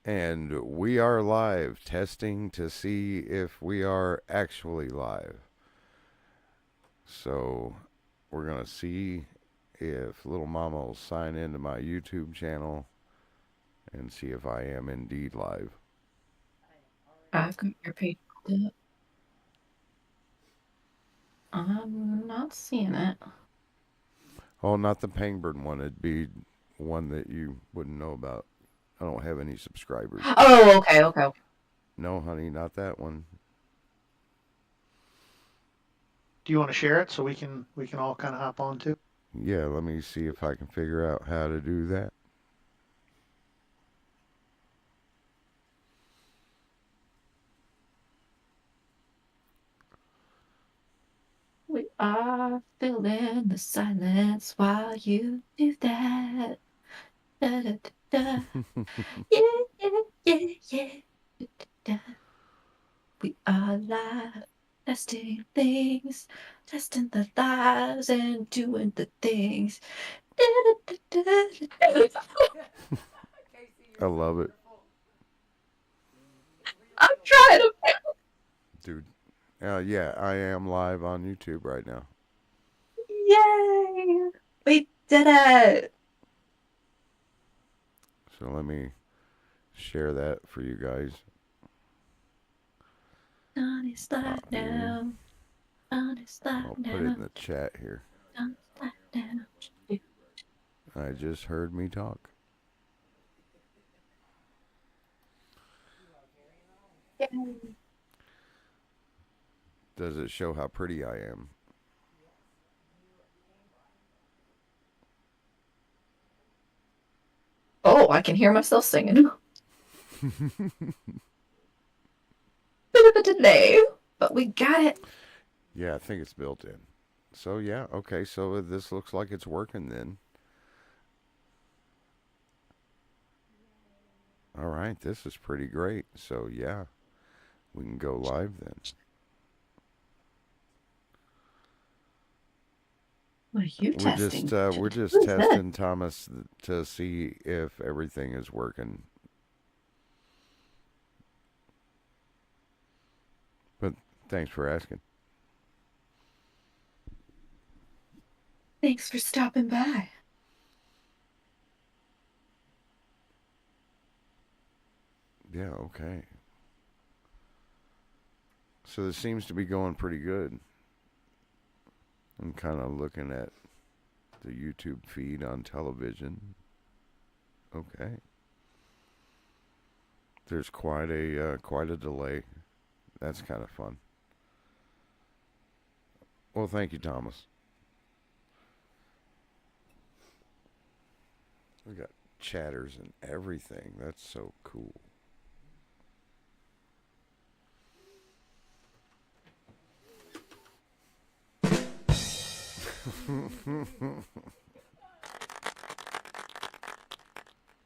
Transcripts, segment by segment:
And we are live, testing to see if we are actually live. So we're going to see if Little Mama will sign into my YouTube channel and see if I am indeed live. I've got your page pulled up. I'm not seeing it. Oh, not the Penguin one. It'd be one that you wouldn't know about. I don't have any subscribers. Oh, okay. No, honey, not that one. Do you want to share it so we can all kind of hop on too? Yeah, let me see if I can figure out how to do that. We are feeling the silence while you do that. Da, da, da, da. Yeah, yeah. Da, da, da. We are live, testing things, testing the lives and doing the things. Da, da, da, da, da, da. I love it, I'm trying to. dude. Yeah, I am live on YouTube right now. Yay! We did it! So let me share that for you guys. Donnie's live Copy. now. Donnie's live I'll put it in now. the chat here. Donnie's live now. I just heard me talk. Yay. Does it show how pretty I am? Oh, I can hear myself singing. Bit of a delay, but we got it. Yeah, I think it's built in. So yeah, okay. So this looks like it's working then. All right, this is pretty great. So yeah, we can go live then. What are you We're just testing? uh, we're just Who is that? testing Thomas to see if everything is working. But thanks for asking. Thanks for stopping by. Yeah, okay. So this seems to be going pretty good. I'm kind of looking at the YouTube feed on television. Okay. There's quite a delay. That's kind of fun. Well, thank you, Thomas. We got chatters and everything. That's so cool.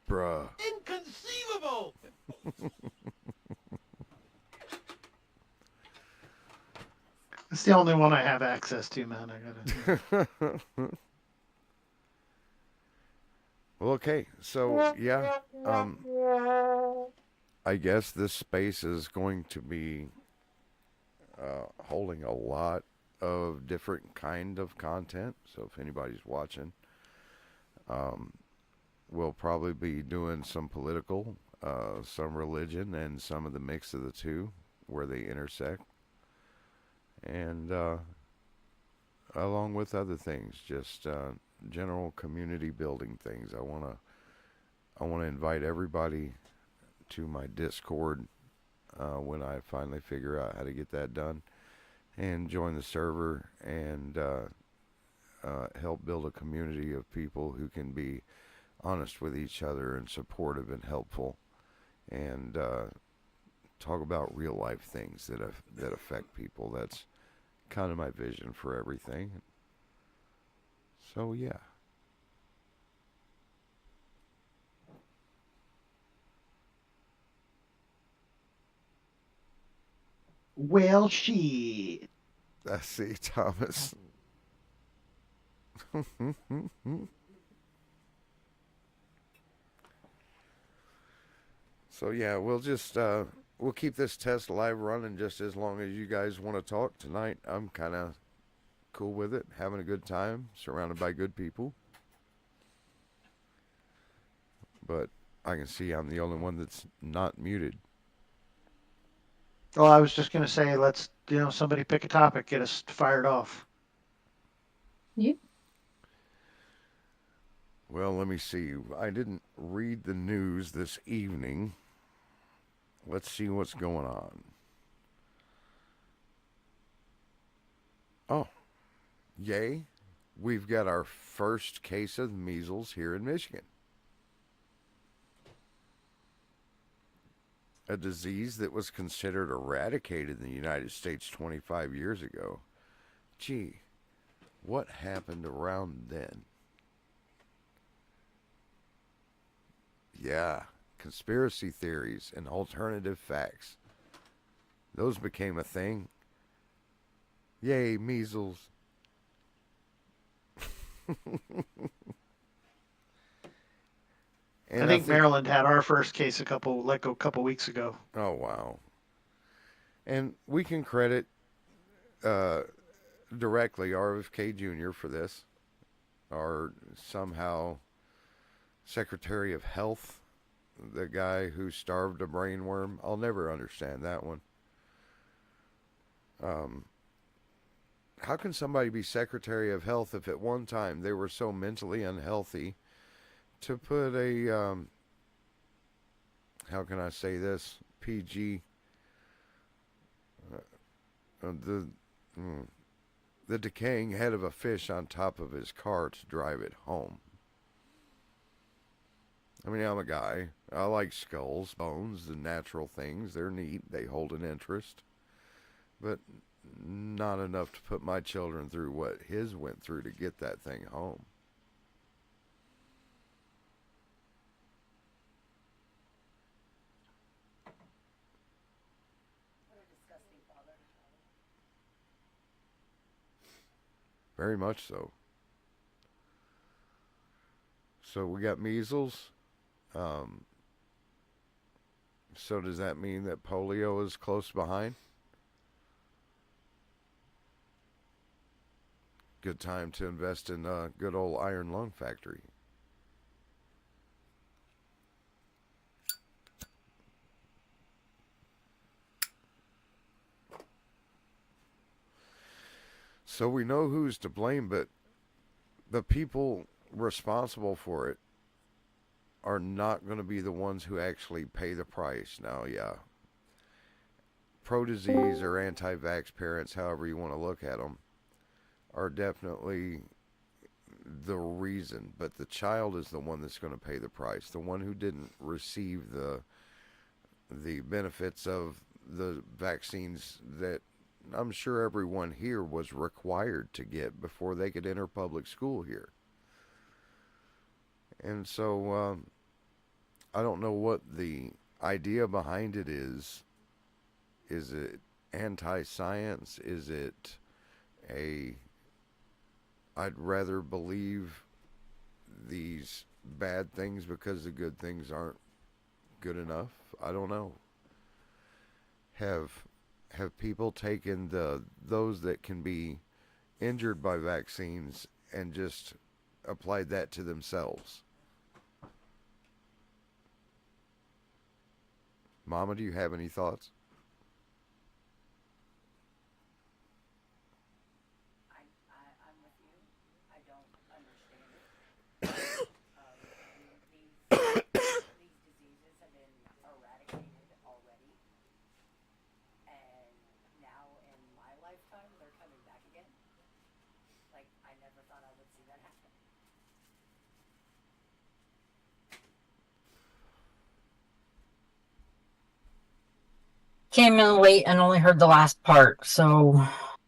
Bruh. Inconceivable! It's the only one I have access to, man. I gotta. Well, okay. So, yeah. I guess this space is going to be holding a lot of different kind of content. So if anybody's watching, um, we'll probably be doing some political, some religion, and some of the mix of the two where they intersect, and along with other things, just general community building things. I want to invite everybody to my Discord when I finally figure out how to get that done and join the server and help build a community of people who can be honest with each other and supportive and helpful and talk about real life things that affect people. That's kind of my vision for everything. So yeah. Well, shit. I see, Thomas. So yeah, we'll keep this test live running just as long as you guys want to talk tonight. I'm kind of cool with it, having a good time, surrounded by good people. But I can see I'm the only one that's not muted. Well, I was just gonna say, let's somebody pick a topic, get us fired off. You Well, let me see. I didn't read the news this evening. Let's see what's going on. Oh, yay. We've got our first case of measles here in Michigan. A disease that was considered eradicated in the United States 25 years ago. Gee, what happened around then? Yeah, conspiracy theories and alternative facts. Those became a thing. Yay, measles. I think Maryland had our first case a couple weeks ago. Oh, wow. And we can credit uh, directly RFK Jr. for this, or somehow Secretary of Health, the guy who starved a brainworm. I'll never understand that one. How can somebody be Secretary of Health if at one time they were so mentally unhealthy to put a, how can I say this, PG, the the decaying head of a fish on top of his car to drive it home? I mean, I'm a guy. I like skulls, bones, the natural things. They're neat. They hold an interest. But not enough to put my children through what his went through to get that thing home. Very much so. So we got measles. So does that mean that polio is close behind? Good time to invest in a good old iron lung factory. So we know who's to blame, but the people responsible for it are not going to be the ones who actually pay the price. Now, yeah, pro-disease or anti-vax parents, however you want to look at them, are definitely the reason, but the child is the one that's going to pay the price. The one who didn't receive the benefits of the vaccines that I'm sure everyone here was required to get before they could enter public school here. And so I don't know what the idea behind it is. Is it anti-science? Is it a I'd rather believe these bad things because the good things aren't good enough? I don't know. Have people taken those that can be injured by vaccines and just applied that to themselves? Mama, do you have any thoughts? I'm with you. I don't understand it. These diseases have been eradicated already, and now in my lifetime they're coming back again. Like, I never thought I would see that happen. Came in late and only heard the last part, so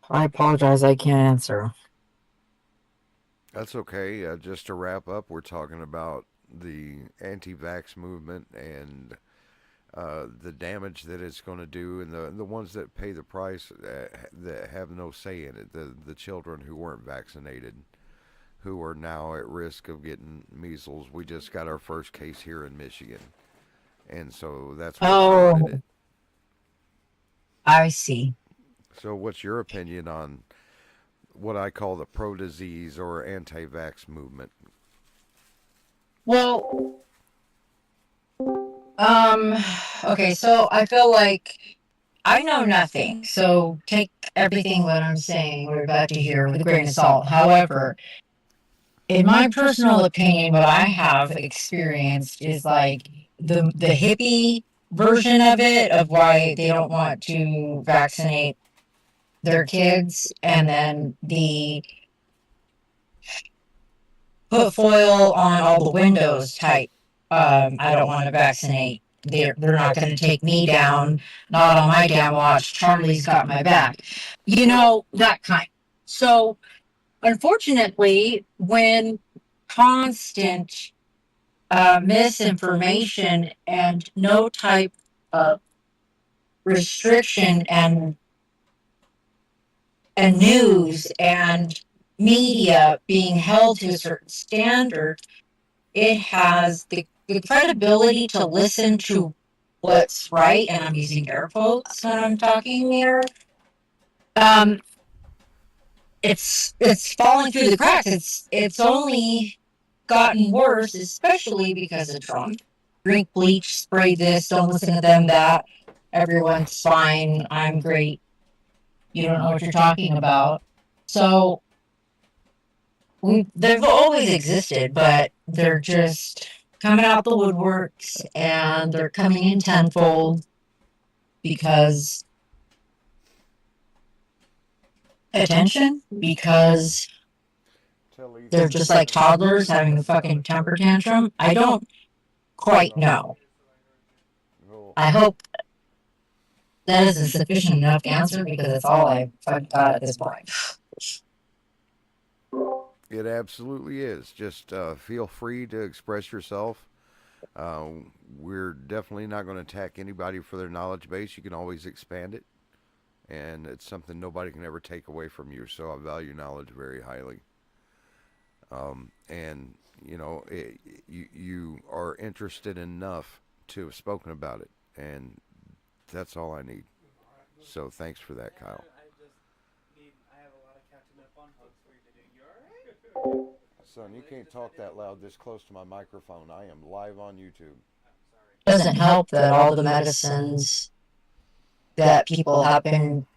I apologize. I can't answer. That's okay. Just to wrap up, we're talking about the anti-vax movement and the damage that it's going to do, and the ones that pay the price that have no say in it. The children who weren't vaccinated, who are now at risk of getting measles. We just got our first case here in Michigan. and so that's what started it. Oh, I see. So, what's your opinion on what I call the pro-disease or anti-vax movement? Well, um, okay, so I feel like I know nothing, so take everything what I'm saying, we're about to hear with a grain of salt. However, in my personal opinion, what I have experienced is like the hippie version of it, of why they don't want to vaccinate their kids, and then the put foil on all the windows type. I don't want to vaccinate. They're not going to take me down. Not on my damn watch. Charlie's got my back. You know, that kind. So unfortunately, when constant misinformation and no type of restriction and news and media being held to a certain standard, it has the credibility to listen to what's right, and I'm using air quotes when I'm talking here. Um, it's falling through the cracks. It's only gotten worse, especially because of Trump. Drink bleach, spray this, don't listen to them, that. Everyone's fine. I'm great. You don't know what you're talking about. So they've always existed, but they're just coming out the woodworks and they're coming in tenfold because attention, because they're just like toddlers having a fucking temper tantrum. I don't quite know. I hope that is a sufficient enough answer because that's all I've got at this point. It absolutely is. Just feel free to express yourself. Uh, we're definitely not going to attack anybody for their knowledge base. You can always expand it, and it's something nobody can ever take away from you. So I value knowledge very highly. And you are interested enough to have spoken about it, and that's all I need. So thanks for that, Kyle. Son, you can't talk that loud this close to my microphone. I am live on YouTube. Doesn't help that all the medicines that people have been,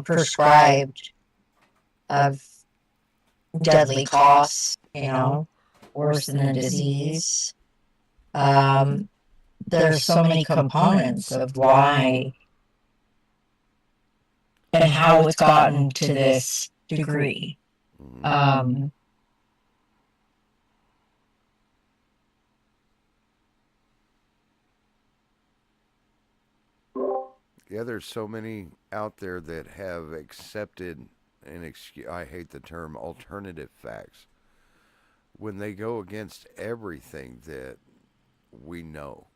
prescribed have deadly costs, worse than a disease. There's so many components of why and how it's gotten to this degree. Mhm. Yeah, there's so many out there that have accepted I hate the term alternative facts when they go against everything that we know.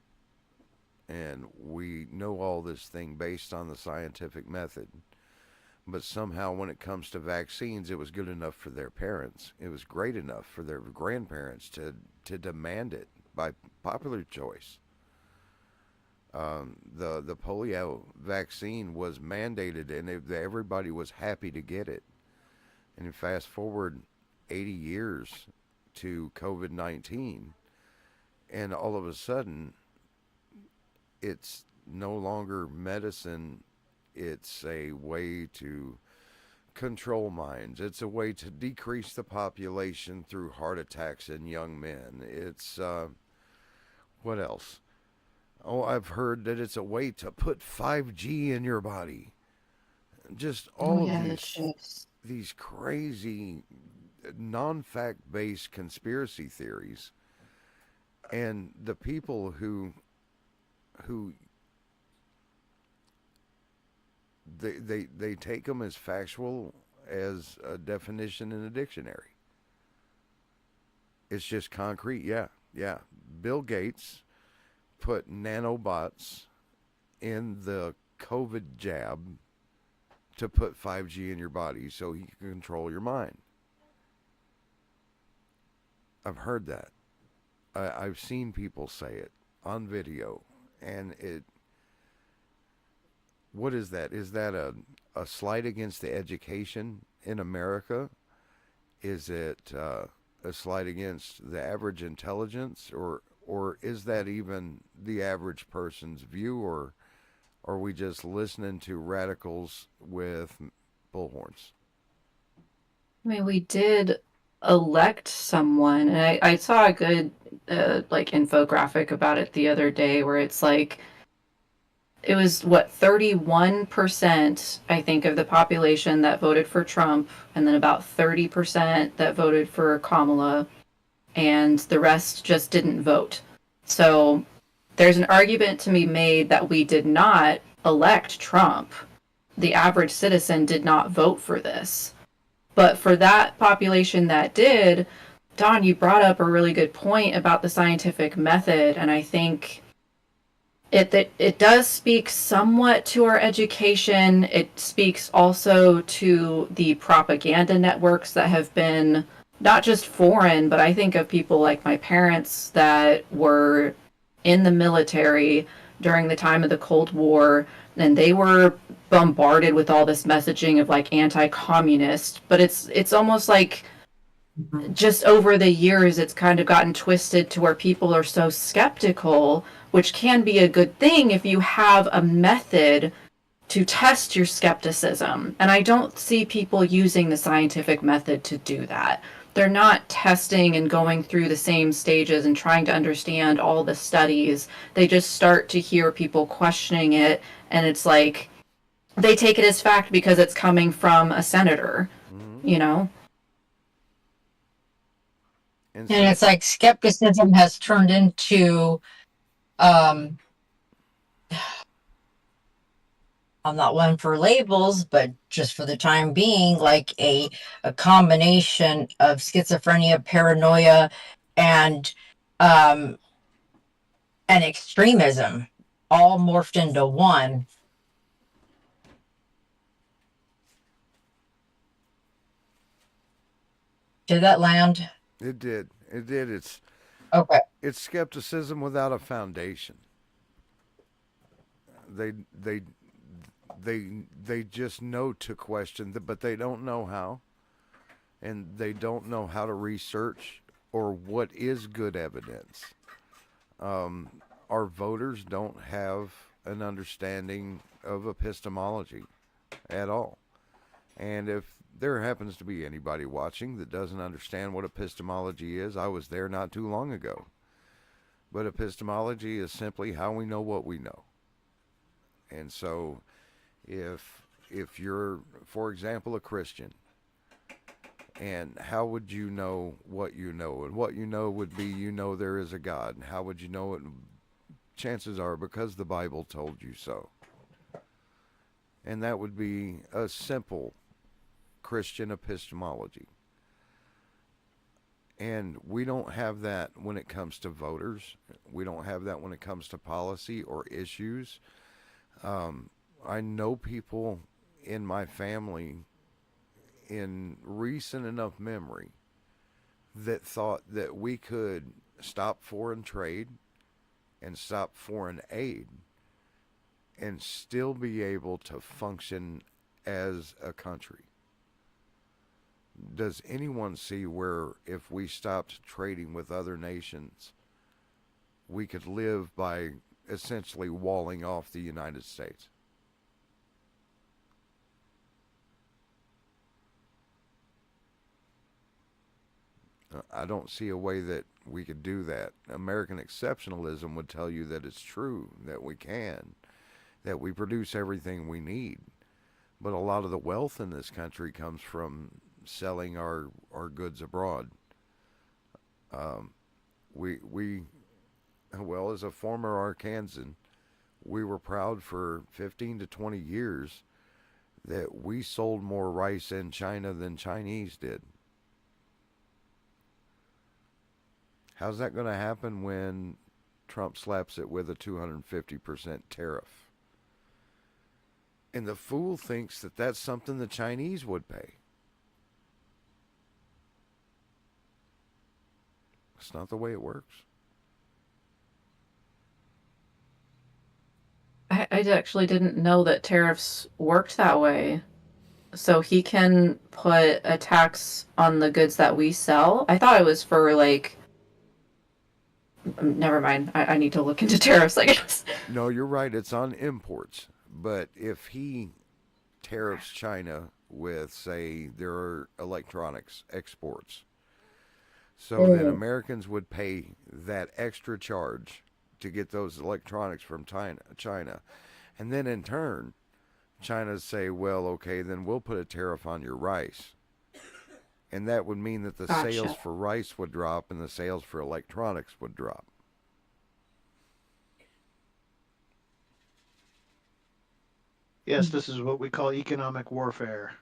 And we know all this thing based on the scientific method. But somehow, when it comes to vaccines, it was good enough for their parents. It was great enough for their grandparents to demand it by popular choice. The polio vaccine was mandated, and everybody was happy to get it. And you fast forward 80 years to COVID-19, and all of a sudden, it's no longer medicine. It's a way to control minds. It's a way to decrease the population through heart attacks in young men. It's what else? Oh, I've heard that it's a way to put 5G in your body. Just all of these crazy non-fact based conspiracy theories, and the people who they take them as factual as a definition in a dictionary. It's just concrete. Yeah, yeah. Bill Gates put nanobots in the COVID jab to put 5G in your body so he can control your mind. I've heard that. I've seen people say it. on video, and what is that? Is that a slight against the education in America? Is it a slight against the average intelligence, or is that even the average person's view, or are we just listening to radicals with bullhorns? I mean, we did elect someone, and I saw a good like infographic about it the other day where it's like it was what 31% I think of the population that voted for Trump, and then about 30% that voted for Kamala, and the rest just didn't vote. So there's an argument to be made that we did not elect Trump. The average citizen did not vote for this. But for that population that did, Don, you brought up a really good point about the scientific method, and I think it does speak somewhat to our education. It speaks also to the propaganda networks that have been not just foreign, but I think of people like my parents that were in the military during the time of the Cold War, and they were bombarded with all this messaging of like anti-communist, but it's almost like just over the years it's kind of gotten twisted to where people are so skeptical, which can be a good thing if you have a method to test your skepticism. And I don't see people using the scientific method to do that. They're not testing and going through the same stages and trying to understand all the studies. They just start to hear people questioning it, and it's like they take it as fact because it's coming from a senator, Hmm. you know? And And see, it's like skepticism has turned into, um, I'm not one for labels, but just for the time being, like a combination of schizophrenia, paranoia, and um, and extremism, all morphed into one. Did that land? it did. It did. Okay. It's skepticism without a foundation. They they they just know to question, but they don't know how, and they don't know how to research or what is good evidence. Um, our voters don't have an understanding of epistemology at all. And if there happens to be anybody watching that doesn't understand what epistemology is, I was there not too long ago. But epistemology is simply how we know what we know. And so if you're, for example, a Christian, and how would you know what you know? And what you know would be you know there is a God. And how would you know it? Chances are because the Bible told you so. And that would be a simple Christian epistemology. And we don't have that when it comes to voters. We don't have that when it comes to policy or issues. I know people in my family in recent enough memory that thought that we could stop foreign trade and stop foreign aid and still be able to function as a country. Does anyone see where if we stopped trading with other nations, we could live by essentially walling off the United States? I don't see a way that we could do that. American exceptionalism would tell you that it's true, that we can, that we produce everything we need. But a lot of the wealth in this country comes from selling our goods abroad. Um, we, well, as a former Arkansan, we were proud for 15 to 20 years that we sold more rice in China than Chinese did. How's that going to happen when Trump slaps it with a 250% tariff? And the fool thinks that that's something the Chinese would pay. It's not the way it works. I actually didn't know that tariffs worked that way. So he can put a tax on the goods that we sell. I thought it was for like. Never mind. I need to look into tariffs, I guess. No, you're right. It's on imports. But if he tariffs China with, say, their electronics exports, so then Americans would pay that extra charge to get those electronics from China. And then in turn, China say, well, okay, then we'll put a tariff on your rice. And that would mean that the Gotcha. sales for rice would drop and the sales for electronics would drop. Yes, this is what we call economic warfare.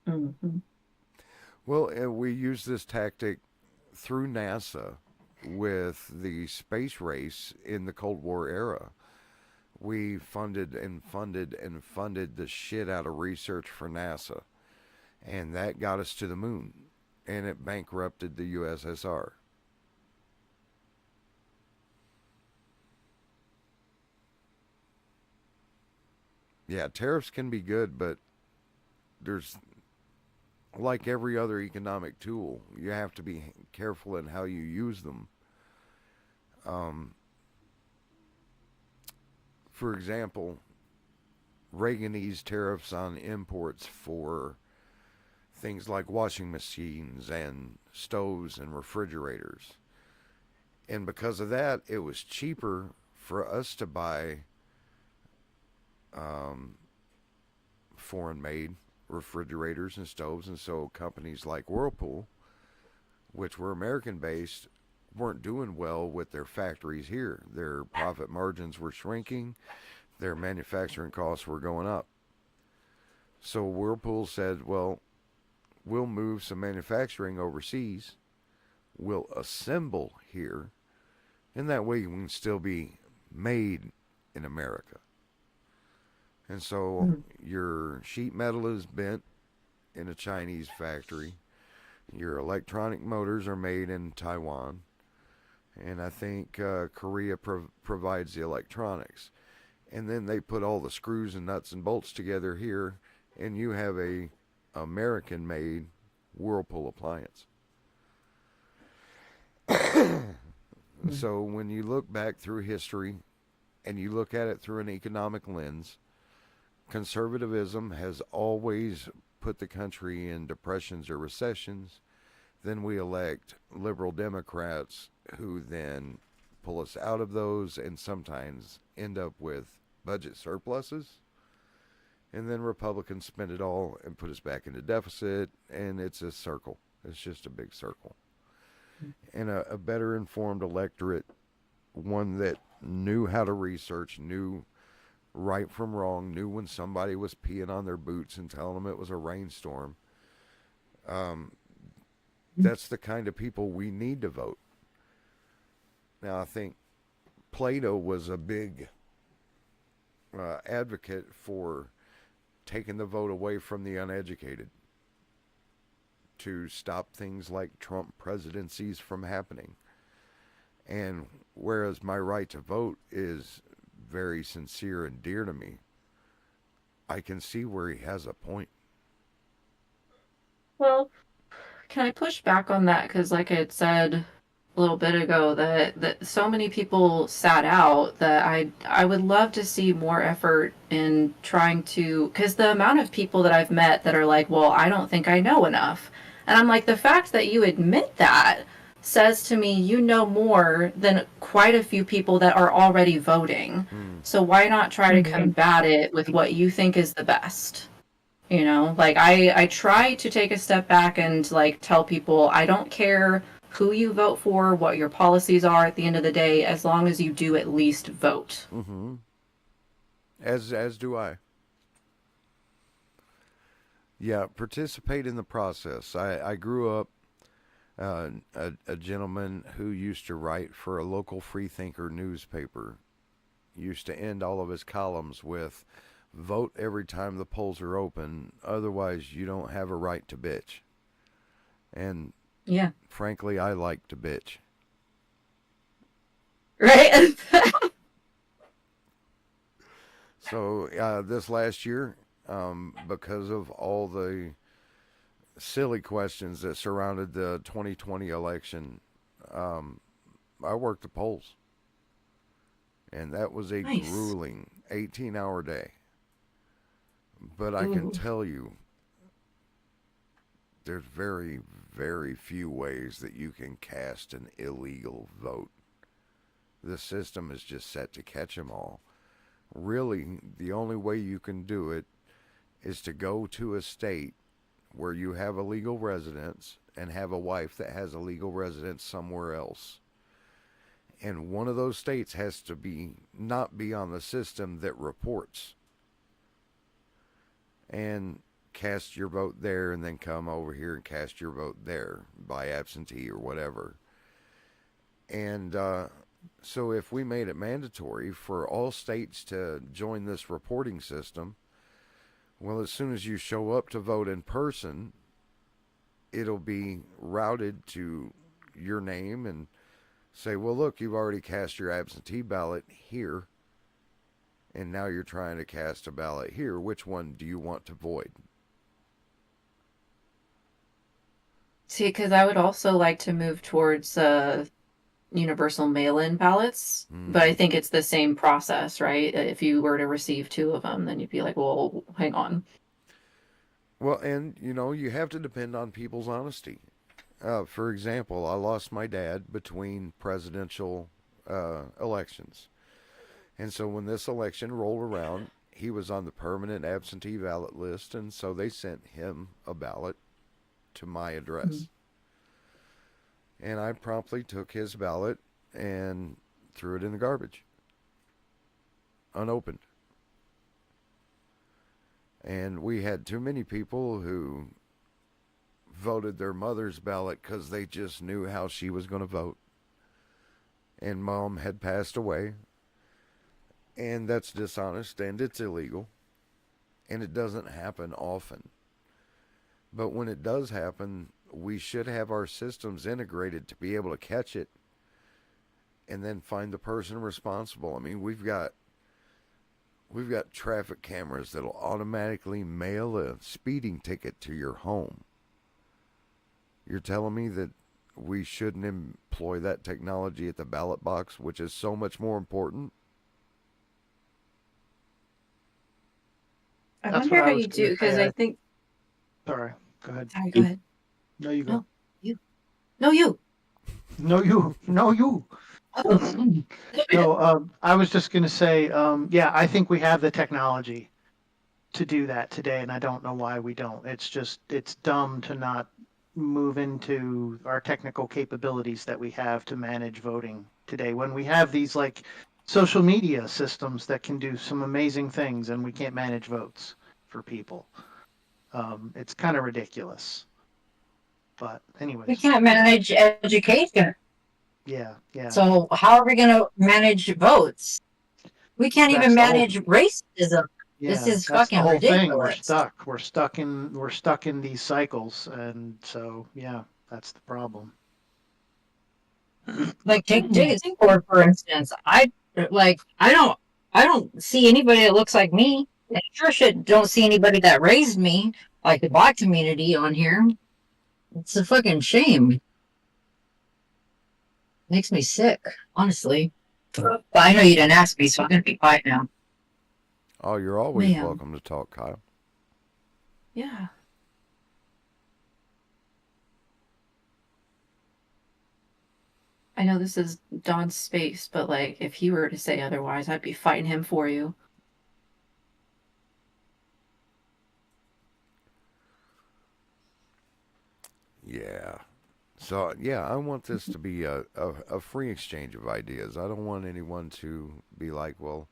Mm-hmm. Well, we use this tactic through NASA with the space race in the Cold War era. We funded and funded and funded the shit out of research for NASA. And that got us to the moon. And it bankrupted the USSR. Yeah, tariffs can be good, but there's, like every other economic tool, you have to be careful in how you use them. For example, Reagan eased tariffs on imports for things like washing machines and stoves and refrigerators. And because of that, it was cheaper for us to buy foreign made refrigerators and stoves. And so companies like Whirlpool, which were American based, weren't doing well with their factories here. Their profit margins were shrinking, their manufacturing costs were going up. So Whirlpool said, well, we'll move some manufacturing overseas, we'll assemble here, and that way we can still be made in America. And so your sheet metal is bent in a Chinese factory. Your electronic motors are made in Taiwan. And I think Korea provides the electronics. And then they put all the screws and nuts and bolts together here, and you have a American-made Whirlpool appliance. So when you look back through history and you look at it through an economic lens, conservatism has always put the country in depressions or recessions. Then we elect liberal Democrats who then pull us out of those and sometimes end up with budget surpluses. And then Republicans spend it all and put us back into deficit, and it's a circle. It's just a big circle. And a better informed electorate, one that knew how to research, knew right from wrong, knew when somebody was peeing on their boots and telling them it was a rainstorm. That's the kind of people we need to vote. Now, I think Plato was a big advocate for taking the vote away from the uneducated to stop things like Trump presidencies from happening. And whereas my right to vote is very sincere and dear to me, I can see where he has a point. Well, can I push back on that? Because, like I had said a little bit ago, that so many people sat out that I would love to see more effort in trying to. Because the amount of people that I've met that are like, well, I don't think I know enough. And I'm like, the fact that you admit that says to me you know more than quite a few people that are already voting. So why not try to combat it with what you think is the best? You know, like I try to take a step back and like tell people I don't care who you vote for, what your policies are at the end of the day, as long as you do at least vote. Mm-hmm. As do I. Yeah, participate in the process. I grew up a gentleman who used to write for a local freethinker newspaper used to end all of his columns with, vote every time the polls are open, otherwise you don't have a right to bitch. And Yeah. frankly, I like to bitch. Right? So this last year, because of all the silly questions that surrounded the 2020 election, um, I worked the polls, and that was a Nice. grueling 18-hour day. But I can Ooh. tell you, there's very, very few ways that you can cast an illegal vote. The system is just set to catch them all. Really, the only way you can do it is to go to a state where you have a legal residence and have a wife that has a legal residence somewhere else. And one of those states has to be not be on the system that reports, and cast your vote there and then come over here and cast your vote there by absentee or whatever. And so if we made it mandatory for all states to join this reporting system, well, as soon as you show up to vote in person, it'll be routed to your name and say, well, look, you've already cast your absentee ballot here, and now you're trying to cast a ballot here. Which one do you want to void? See, because I would also like to move towards universal mail-in ballots, but I Mm. think it's the same process, right? If you were to receive two of them, then you'd be like, well, hang on. Well, and you have to depend on people's honesty. For example, I lost my dad between presidential elections. And so when this election rolled around, he was on the permanent absentee ballot list, and so they sent him a ballot to my Mhm. address. And I promptly took his ballot and threw it in the garbage, unopened. And we had too many people who voted their mother's ballot because they just knew how she was going to vote. And mom had passed away. And that's dishonest and it's illegal. And it doesn't happen often. But when it does happen, we should have our systems integrated to be able to catch it and then find the person responsible. I mean, we've got traffic cameras that'll automatically mail a speeding ticket to your home. You're telling me that we shouldn't employ that technology at the ballot box, which is so much more important? I That's what wonder I how was you going do, to say. because I think. Sorry. Go ahead. Sorry, go ahead. No, you go. No, you. No, you. No, you. No, you. Oh. No, I was just going to say, yeah, I think we have the technology to do that today, and I don't know why we don't. It's dumb to not move into our technical capabilities that we have to manage voting today when we have these like social media systems that can do some amazing things and we can't manage votes for people. It's kind of ridiculous. But We anyways, can't manage education. yeah, yeah. So how are we going to manage votes? We can't even That's the whole manage racism. This Yeah, is that's the fucking whole thing. We're ridiculous. stuck. We're stuck in these cycles, and so yeah, that's the problem. Like take Singapore for instance. I don't see anybody that looks like me. I sure shit don't see anybody that raised me like the black community on here. It's a fucking shame. Makes me sick, honestly. But I know you didn't ask me, so I'm gonna be quiet now. Oh, you're always Ma'am. welcome to talk, Kyle. Yeah. I know this is Don's space, but like, if he were to say otherwise, I'd be fighting him for you. Yeah. So, yeah, I want this to be a free exchange of ideas. I don't want anyone to be like, well,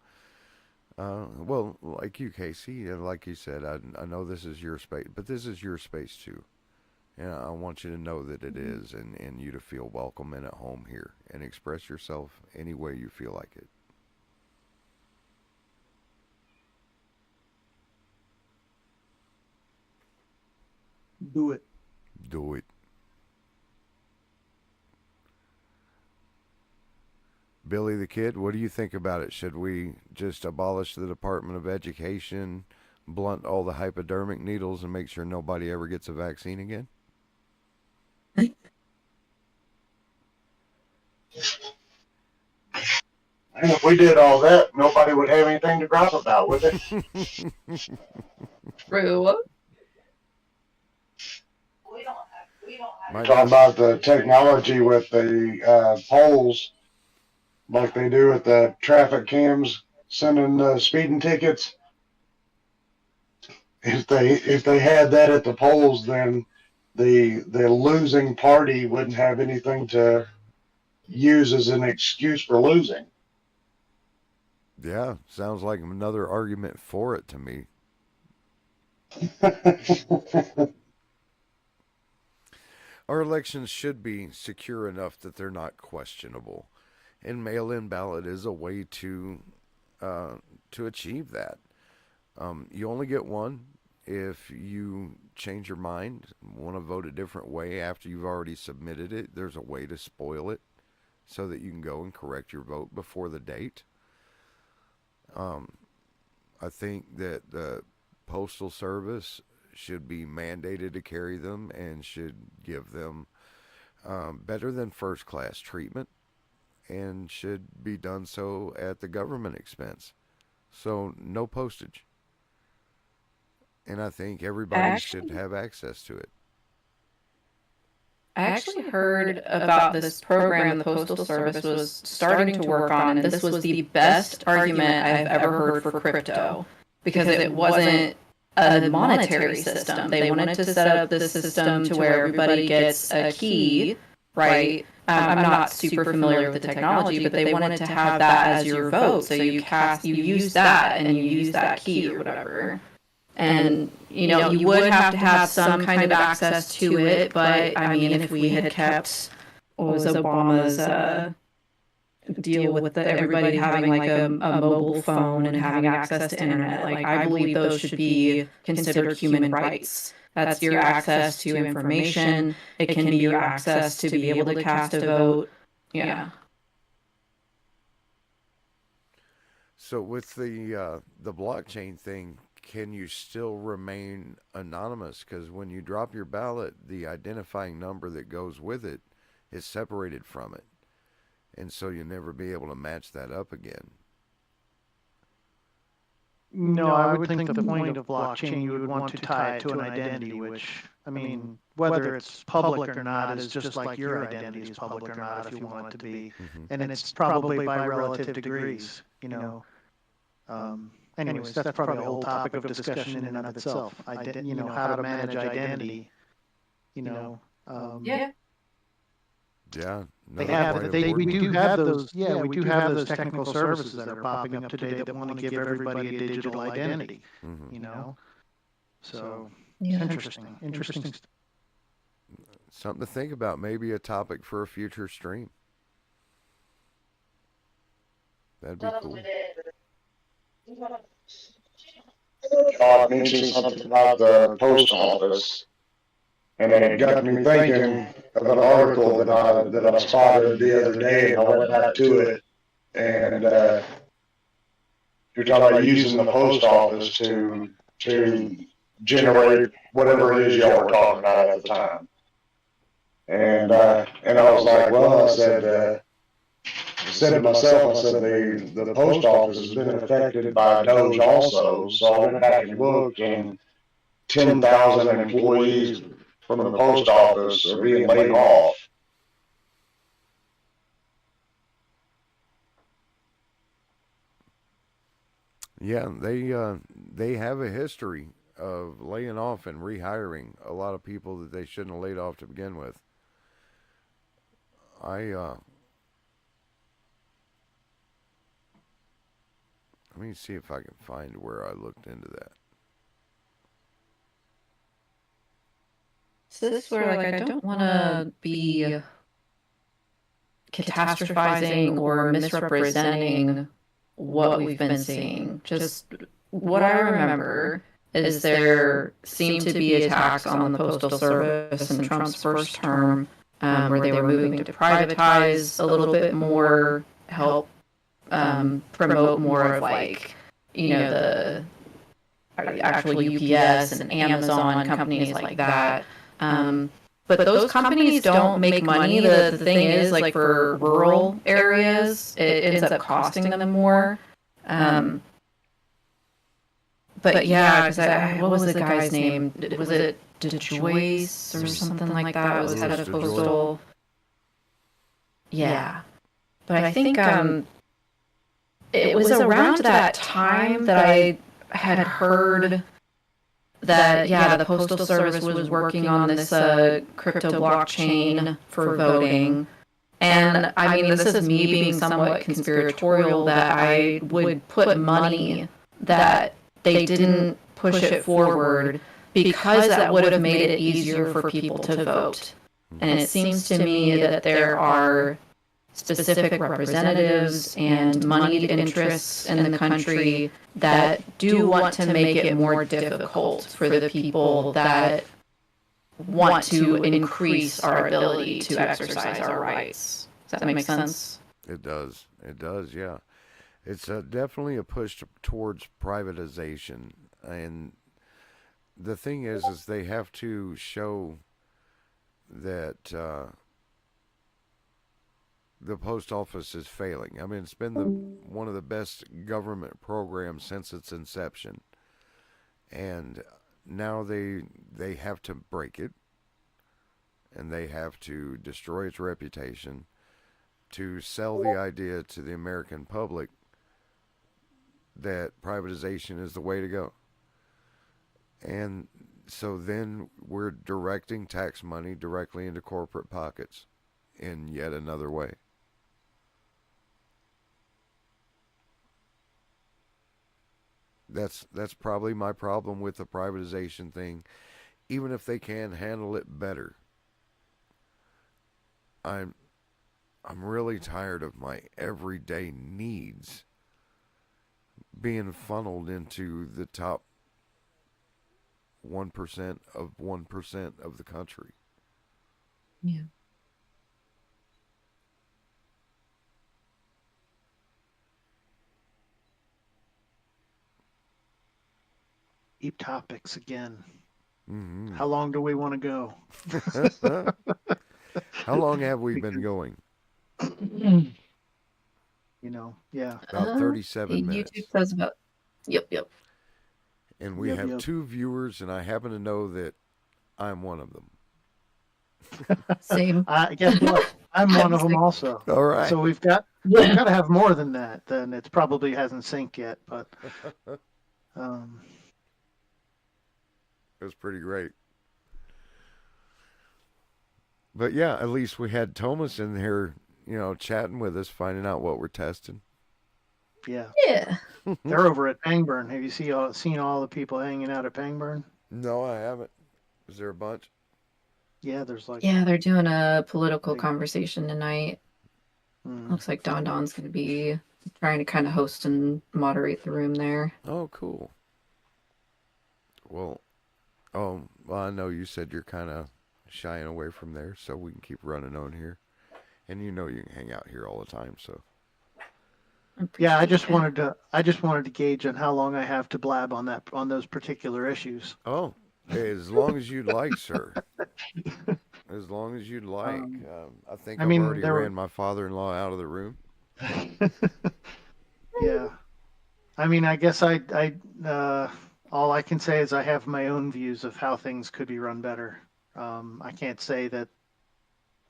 like you, Casey, and like you said, I know this is your space, but this is your space too. And I want you to know that it Mhm. is, and you to feel welcome and at home here and express yourself any way you feel like it. Do it. Do it. Billy the Kid, what do you think about it? Should we just abolish the Department of Education, blunt all the hypodermic needles, and make sure nobody ever gets a vaccine again? And if we did all that, nobody would have anything to gripe about, would it? True. My- Talking about the technology with the polls, like they do with the traffic cams, sending speeding tickets. If they had that at the polls, then the losing party wouldn't have anything to use as an excuse for losing. Yeah, sounds like another argument for it to me. Our elections should be secure enough that they're not questionable, and mail-in ballot is a way to achieve that. You only get one. If you change your mind, want to vote a different way after you've already submitted it, there's a way to spoil it so that you can go and correct your vote before the date. I think that the Postal Service should be mandated to carry them and should give them better than first class treatment and should be done so at the government expense. So, no postage. And I think everybody should have access to it. I actually heard about this program the Postal Service was starting to work on, and this was the best argument I've ever heard for crypto because it wasn't a monetary system. They wanted to set up this system to where everybody gets a key, right? I'm not super familiar with the technology, but they wanted to have that as your vote. So you use that and you use that key or whatever. And, you would have to have some kind of access to it, but I mean, if we had kept, what was Obama's deal with everybody having like a mobile phone and having access to internet, like I believe those should be considered human rights. That's your access to information. It can be your access to be able to cast a vote. Yeah. So with the blockchain thing, can you still remain anonymous? Because when you drop your ballot, the identifying number that goes with it is separated from it, and so you'll never be able to match that up again. No, I would think the point of blockchain, you would want to tie it to an identity, which, I mean, whether it's public or not is just like your identity is public or not if you want it to be. And it's probably by relative degrees, Anyways, that's probably a whole topic of discussion in and of itself. How to manage identity, Yeah. Yeah, we do have those. Yeah, we do have those technical services that are popping up today that want to give everybody a digital identity. So interesting. Something to think about. Maybe a topic for a future stream. That'd be cool. I mentioned something about the post office, and it got me thinking of an article that I spotted the other day, and I went back to it, and you're talking about using the post office to generate whatever it is y'all were talking about at the time, and I was like, well, I said to myself, I said the post office has been affected by Doge also, so I went back and looked, and 10,000 employees from the post office are being laid off. Yeah, they have a history of laying off and rehiring a lot of people that they shouldn't have laid off to begin with. Let me see if I can find where I looked into that. So this is where, like, I don't want to be catastrophizing or misrepresenting what we've been seeing. Just what I remember is there seemed to be attacks on the Postal Service in Trump's first term, where they were moving to privatize a little bit more help promote more of like, the actual UPS and Amazon companies like that. But those companies don't make money. The thing is, like for rural areas, it ends up costing them more. But yeah, because what was the guy's name? Was it DeJoyce or something like that? Was head of Louis DeJoy. postal. Yeah, but I think it was around that time that I had heard that the postal service was working on this crypto blockchain for voting. And I mean, this is me being somewhat conspiratorial that I would put money that they didn't push it forward because that would have made it easier for people to vote. And it seems to me that there are specific representatives and moneyed interests in the country that do want to make it more difficult for the people that want to increase our ability to exercise our rights. Does that make sense? It does. It does. Yeah. It's definitely a push towards privatization, and the thing is they have to show that the post office is failing. I mean, it's been one of the best government programs since its inception, and now they have to break it, and they have to destroy its reputation to sell the idea to the American public that privatization is the way to go. And so then we're directing tax money directly into corporate pockets in yet another way. That's probably my problem with the privatization thing. Even if they can handle it better, I'm really tired of my everyday needs being funneled into the top 1% of 1% of the country. Yeah. Deep topics again. Mm-hmm. How long do we want to go? How long have we been going? Yeah. About 37 minutes. YouTube says about. Yep. And we Yep, have yep. 2 viewers, and I happen to know that I'm one of them. Same. Guess what? I'm one of them also. All right. So we've got to have more than that. Then it probably hasn't synced yet, but It was pretty great. But yeah, at least we had Thomas in here, chatting with us, finding out what we're testing. yeah, Yeah. they're over at Pangburn. Have you seen all the people hanging out at Pangburn? No, I haven't. Is there a bunch? Yeah, there's like Yeah, they're doing a political conversation tonight. mm, Looks like Don's going to be trying to kind of host and moderate the room there. Oh, cool. Well, I know you said you're kind of shying away from there, so we can keep running on here. And you can hang out here all the time, so. yeah. I just wanted to gauge on how long I have to blab on those particular issues. Oh, as long as you'd like, sir. As long as you'd like. I think I I've mean, already there were- ran my father-in-law out of the room. Yeah. I mean, I guess I all I can say is I have my own views of how things could be run better. I can't say that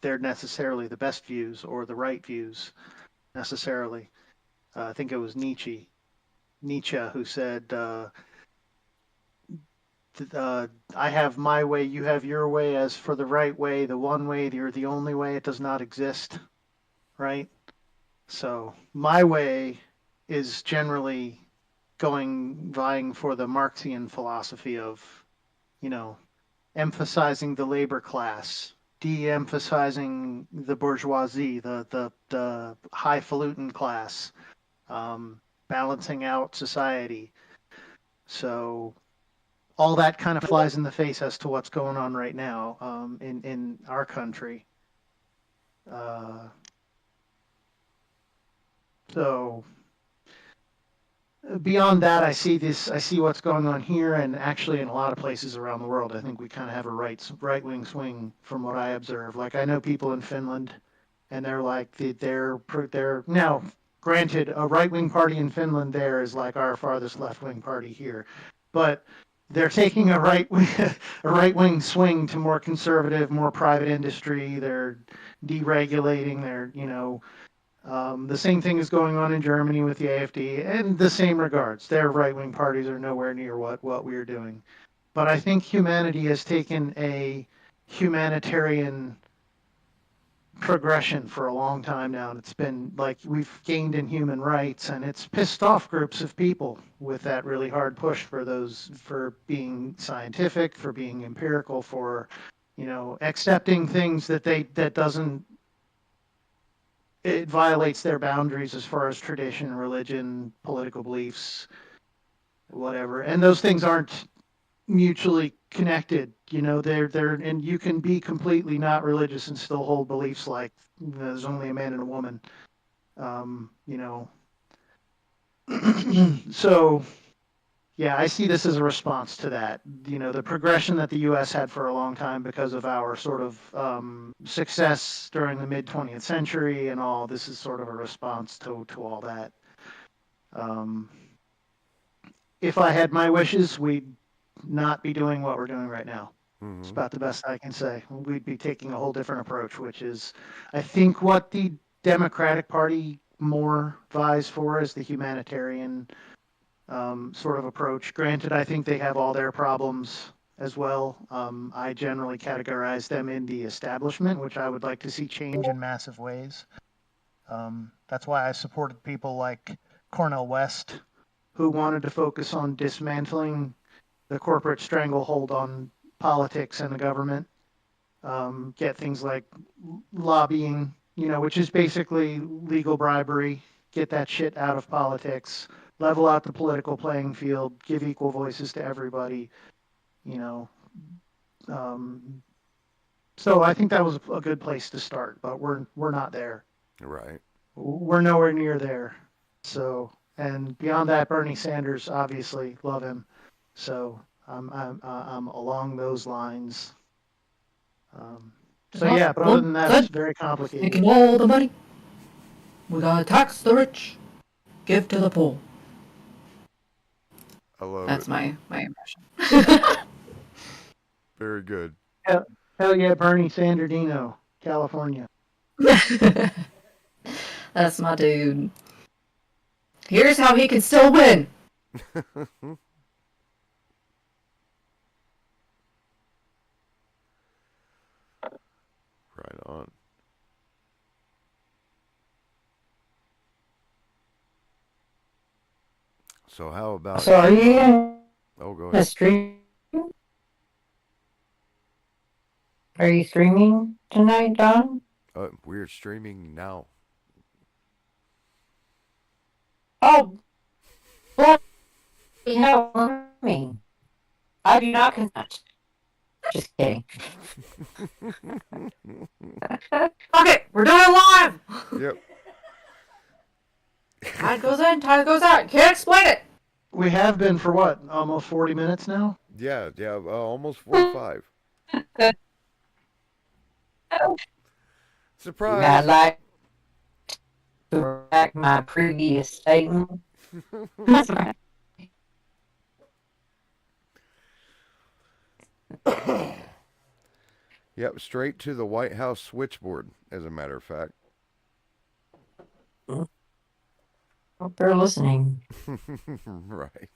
they're necessarily the best views or the right views necessarily. I think it was Nietzsche who said, I have my way, you have your way. As for the right way, the one way, or the only way, it does not exist. Right? So my way is generally vying for the Marxian philosophy of, emphasizing the labor class, de-emphasizing the bourgeoisie, the highfalutin class, balancing out society. So all that kind of flies in the face as to what's going on right now in our country. So beyond that, I see this. I see what's going on here, and actually in a lot of places around the world. I think we kind of have a right wing swing from what I observe. Like I know people in Finland, and they're like they're now. Granted, a right wing party in Finland there is like our farthest left wing party here, but they're taking a right wing swing to more conservative, more private industry. They're deregulating. The same thing is going on in Germany with the AfD, and the same regards. Their right wing parties are nowhere near what we're doing. But I think humanity has taken a humanitarian progression for a long time now. And it's been like we've gained in human rights, and it's pissed off groups of people with that really hard push for being scientific, for being empirical, for accepting things that doesn't it violates their boundaries as far as tradition, religion, political beliefs, whatever. And those things aren't mutually connected. They're and you can be completely not religious and still hold beliefs like there's only a man and a woman. Um, you know, so yeah, I see this as a response to that. The progression that the U.S. had for a long time because of our sort of success during the mid 20th century and all. This is sort of a response to all that. Um, if I had my wishes, we'd not be doing what we're doing right now. It's Hmm. about the best I can say. We'd be taking a whole different approach, which is, I think, what the Democratic Party more vies for is the humanitarian sort of approach. Granted, I think they have all their problems as well. I generally categorize them in the establishment, which I would like to see change in massive ways. That's why I supported people like Cornel West, who wanted to focus on dismantling the corporate stranglehold on politics and the government. Get things like lobbying, which is basically legal bribery. Get that shit out of politics. Level out the political playing field. Give equal voices to everybody. You know. Um, so I think that was a good place to start, but we're not there. Right. We're nowhere near there. So and beyond that, Bernie Sanders, obviously love him. So I'm along those lines. So yeah, but other than that, it's very complicated. Making all the money. We gotta tax the rich, give to the poor. I love That's it. my impression. Very good. Hell yeah, Bernie Sanderdino, California. That's my dude. Here's how he can still win. Right on. So how about? So are you gonna Oh, go ahead. stream? Are you streaming tonight, Don? We're streaming now. Oh, bloody hell, me. I do not consent. Just kidding. Okay, we're doing it live. Yep. Tide goes in, tide goes out. Can't explain it. We have been for what, almost 40 minutes now? Yeah. Yeah. Almost 45. Surprise. I'd like to correct my previous statement. That's right. Yep. Straight to the White House switchboard, as a matter of fact. Hope they're listening. Right.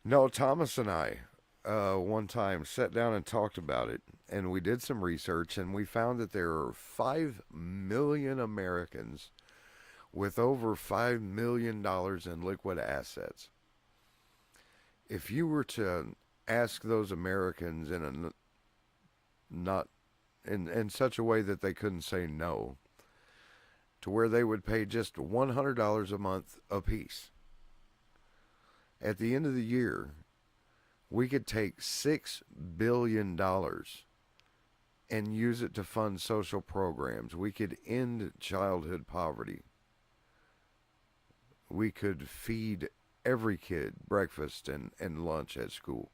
No, Thomas and I, one time sat down and talked about it, and we did some research, and we found that there are 5 million Americans with over $5 million in liquid assets. If you were to ask those Americans in a not in such a way that they couldn't say no, to where they would pay just $100 a month apiece, at the end of the year, we could take $6 billion and use it to fund social programs. We could end childhood poverty. We could feed every kid breakfast and lunch at school.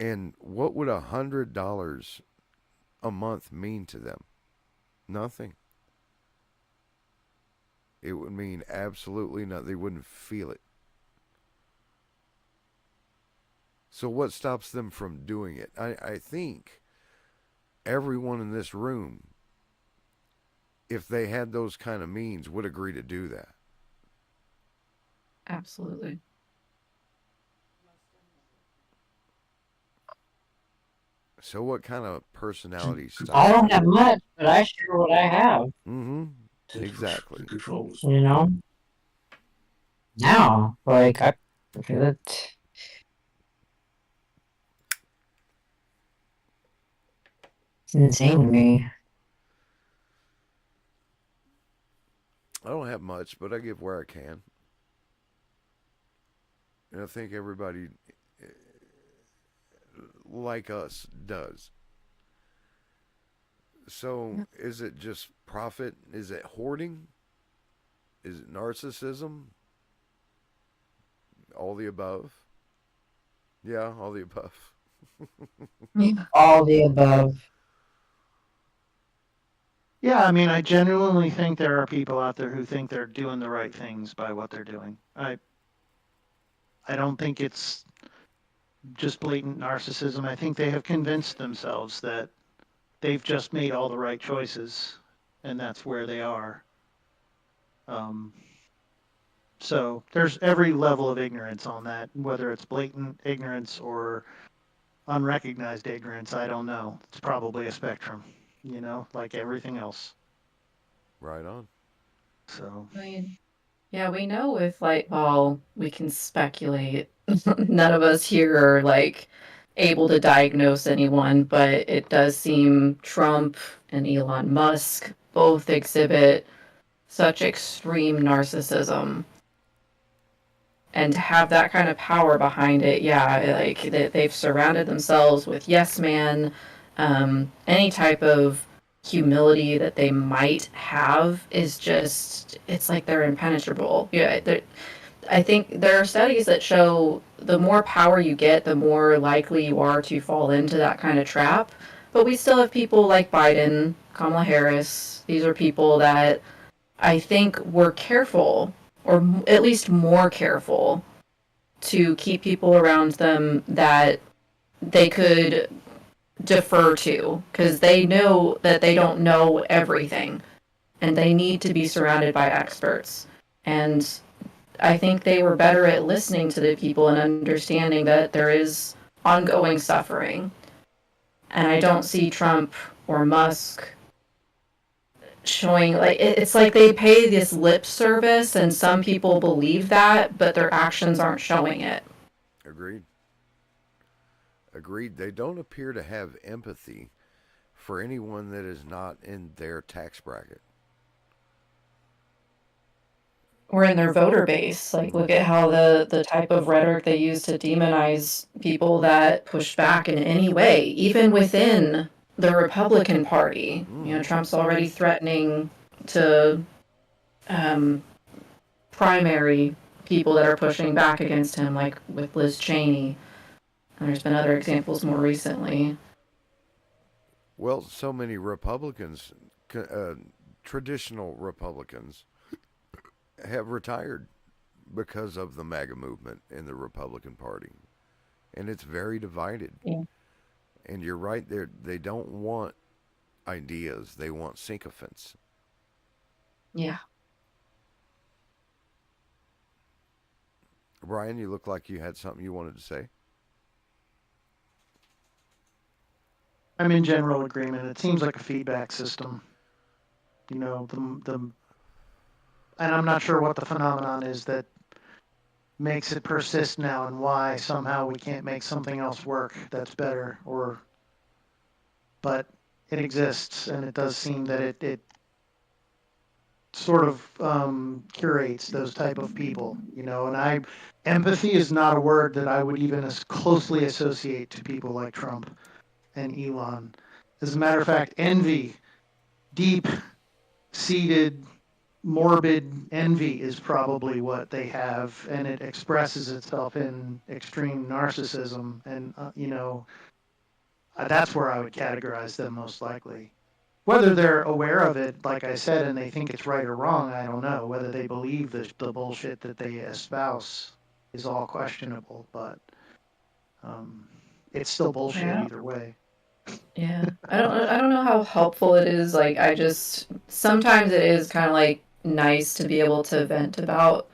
And what would $100 a month mean to them? Nothing. It would mean absolutely nothing. They wouldn't feel it. So what stops them from doing it? I think everyone in this room, if they had those kind of means, would agree to do that. Absolutely. So what kind of personality stops I don't you? have much, but I share what I have. Mm-hmm. Exactly. You know. Now, like I feel it. It's insane to me. I don't have much, but I give where I can. And I think everybody like us does. So is it just profit? Is it hoarding? Is it narcissism? All the above? Yeah, all the above. All the above. Yeah, I mean, I genuinely think there are people out there who think they're doing the right things by what they're doing. I don't think it's just blatant narcissism. I think they have convinced themselves that they've just made all the right choices, and that's where they are. Um, so there's every level of ignorance on that, whether it's blatant ignorance or unrecognized ignorance. I don't know. It's probably a spectrum, like everything else. Right on. So I mean, yeah, we know with like, well, we can speculate. None of us here are like able to diagnose anyone, but it does seem Trump and Elon Musk both exhibit such extreme narcissism. And to have that kind of power behind it, yeah, like they've surrounded themselves with yes man, any type of humility that they might have is just, it's like they're impenetrable. Yeah, I think there are studies that show the more power you get, the more likely you are to fall into that kind of trap. But we still have people like Biden, Kamala Harris. These are people that I think were careful, or at least more careful, to keep people around them that they could defer to, because they know that they don't know everything and they need to be surrounded by experts. And I think they were better at listening to the people and understanding that there is ongoing suffering. And I don't see Trump or Musk showing, like, it's like they pay this lip service and some people believe that, but their actions aren't showing it. Agreed. Agreed. They don't appear to have empathy for anyone that is not in their tax bracket. Or in their voter base. Like, look at how the type of rhetoric they use to demonize people that push back in any way, even within the Republican Party. You know, Trump's already threatening to primary people that are pushing back against him, like with Liz Cheney. And there's been other examples more recently. Well, so many Republicans, traditional Republicans, have retired because of the MAGA movement in the Republican Party. And it's very divided. Yeah. And you're right, they don't want ideas, they want sycophants. Yeah. Brian, you look like you had something you wanted to say. I'm in general agreement. It seems like a feedback system. And I'm not sure what the phenomenon is that makes it persist now and why somehow we can't make something else work that's better, but it exists, and it does seem that it sort of curates those type of people, and empathy is not a word that I would even as closely associate to people like Trump and Elon. As a matter of fact, envy, deep-seated, morbid envy is probably what they have, and it expresses itself in extreme narcissism. And, that's where I would categorize them most likely. Whether they're aware of it, like I said, and they think it's right or wrong, I don't know. Whether they believe the bullshit that they espouse is all questionable, but it's still bullshit Yeah. either way. Yeah. I don't know how helpful it is. Like, I just sometimes it is kind of like nice to be able to vent about,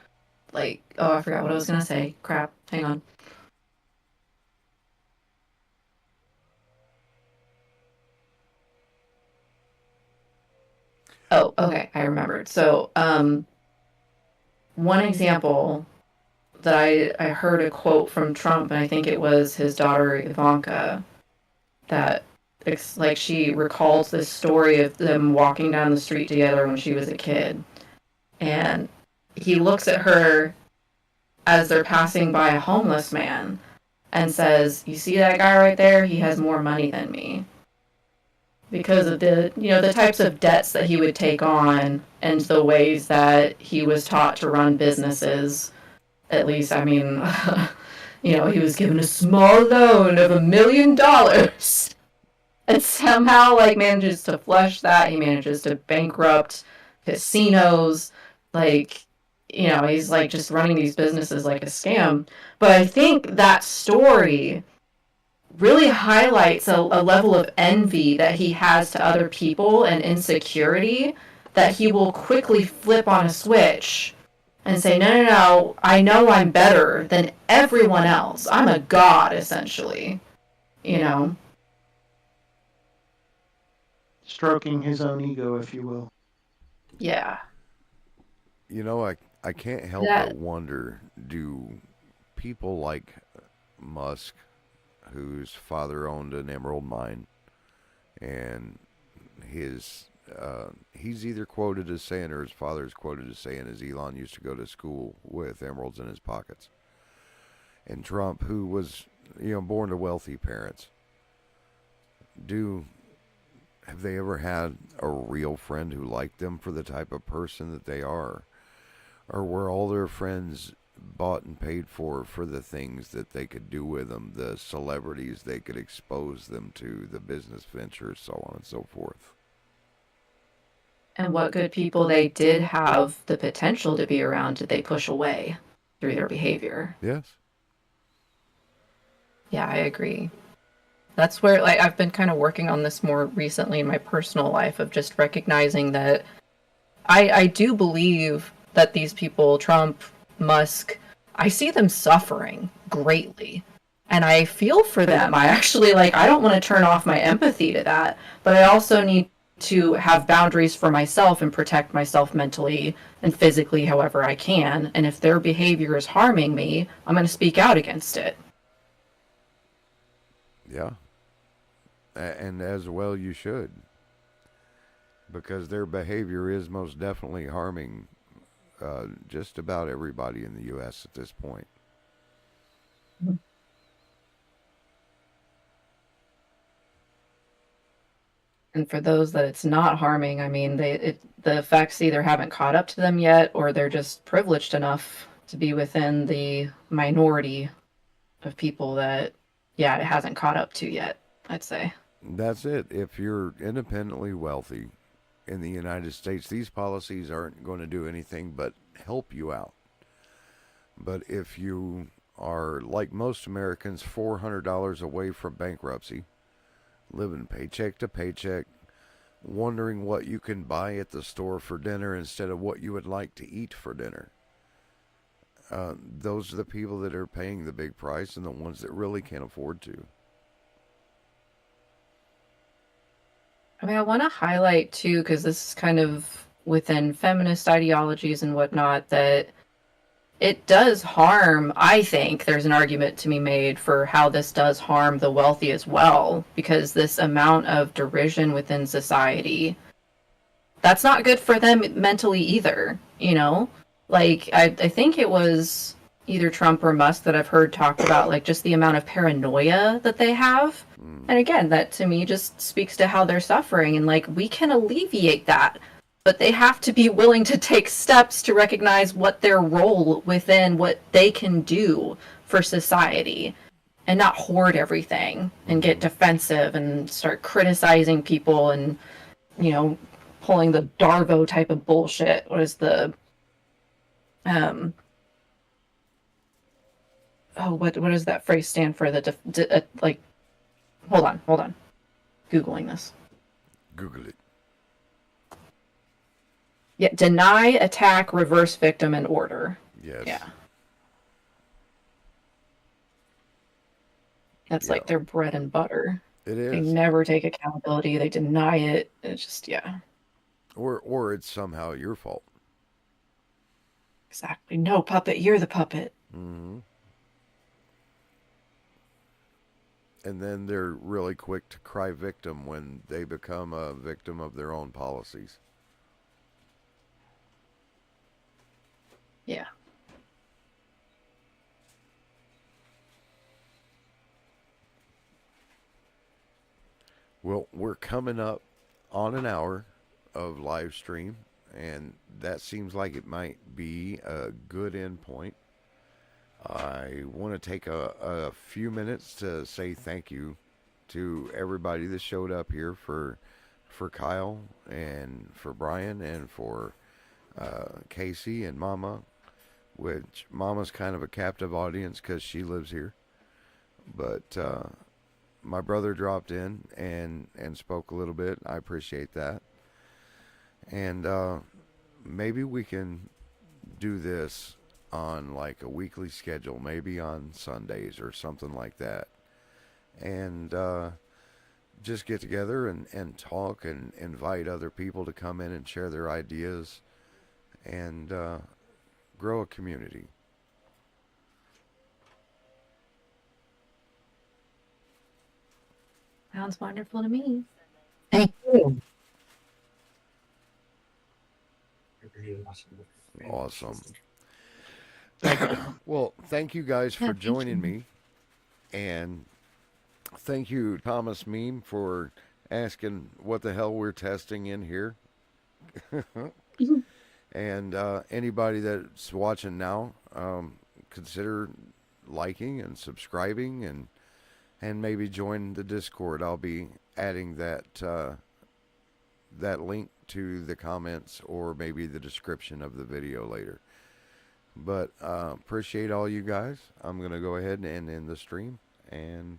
like, oh, I forgot what I was gonna say. Crap. Hang on. Oh, okay, I remembered. So, one example that I heard a quote from Trump, and I think it was his daughter Ivanka, that like she recalls this story of them walking down the street together when she was a kid, and he looks at her as they're passing by a homeless man and says, "You see that guy right there? He has more money than me." Because of the types of debts that he would take on and the ways that he was taught to run businesses. At least, I mean, he was given a small loan of $1 million and somehow, like, manages to flush that. He manages to bankrupt casinos. Like, he's, like, just running these businesses like a scam. But I think that story really highlights a level of envy that he has to other people and insecurity that he will quickly flip on a switch and say, no, I know I'm better than everyone else. I'm a god, essentially. Stroking his own ego, if you will. Yeah. I can't help That- but wonder, do people like Musk, whose father owned an emerald mine, and he's either quoted as saying, or his father is quoted as saying, as Elon used to go to school with emeralds in his pockets, and Trump, who was born to wealthy parents, have they ever had a real friend who liked them for the type of person that they are, or were all their friends bought and paid for the things that they could do with them, the celebrities they could expose them to, the business ventures, so on and so forth? And what good people they did have the potential to be around did they push away through their behavior? Yes. Yeah, I agree. That's where, like, I've been kind of working on this more recently in my personal life, of just recognizing that I do believe that these people, Trump, Musk, I see them suffering greatly. And I feel for them. I actually, I don't want to turn off my empathy to that, but I also need to have boundaries for myself and protect myself mentally and physically however I can. And if their behavior is harming me, I'm going to speak out against it. Yeah. And as well you should. Because their behavior is most definitely harming just about everybody in the U.S. at this point. And for those that it's not harming, I mean, the effects either haven't caught up to them yet, or they're just privileged enough to be within the minority of people that, it hasn't caught up to yet, I'd say. That's it. If you're independently wealthy in the United States, these policies aren't going to do anything but help you out. But if you are, like most Americans, $400 away from bankruptcy, living paycheck to paycheck, wondering what you can buy at the store for dinner instead of what you would like to eat for dinner, those are the people that are paying the big price, and the ones that really can't afford to. I mean, I want to highlight too, because this is kind of within feminist ideologies and whatnot, that it does harm. I think there's an argument to be made for how this does harm the wealthy as well, because this amount of derision within society, that's not good for them mentally either, I think it was either Trump or Musk that I've heard talked about, like just the amount of paranoia that they have. And again, that to me just speaks to how they're suffering. And like, we can alleviate that, but they have to be willing to take steps to recognize what their role within what they can do for society and not hoard everything and get defensive and start criticizing people and, you know, pulling the Darvo type of bullshit. What is the, what does that phrase stand for? Like, hold on. Googling this. Google it. Yeah, deny, attack, reverse victim, and order. Yes. Yeah. That's Yeah. like their bread and butter. It They is. never take accountability. They deny it. It's just, yeah, Or it's somehow your fault. exactly. No, puppet, you're the puppet. Hmm. And then they're really quick to cry victim when they become a victim of their own policies. Yeah. Well, we're coming up on an hour of live stream, and that seems like it might be a good end point. I want to take a few minutes to say thank you to everybody that showed up here for Kyle and for Brian and for Casey and Mama, which Mama's kind of a captive audience because she lives here. But my brother dropped in and spoke a little bit. I appreciate that. And maybe we can do this on like a weekly schedule, maybe on Sundays or something like that. And just get together and talk and invite other people to come in and share their ideas and grow a community. Sounds wonderful to me. Thank you. Awesome. Thank you. Well, thank you guys Yeah, for thank joining you. me. And thank you, Thomas Meme, for asking what the hell we're testing in here. And anybody that's watching now, consider liking and subscribing and maybe join the Discord. I'll be adding that link to the comments or maybe the description of the video later. But appreciate all you guys. I'm going to go ahead and end the stream. And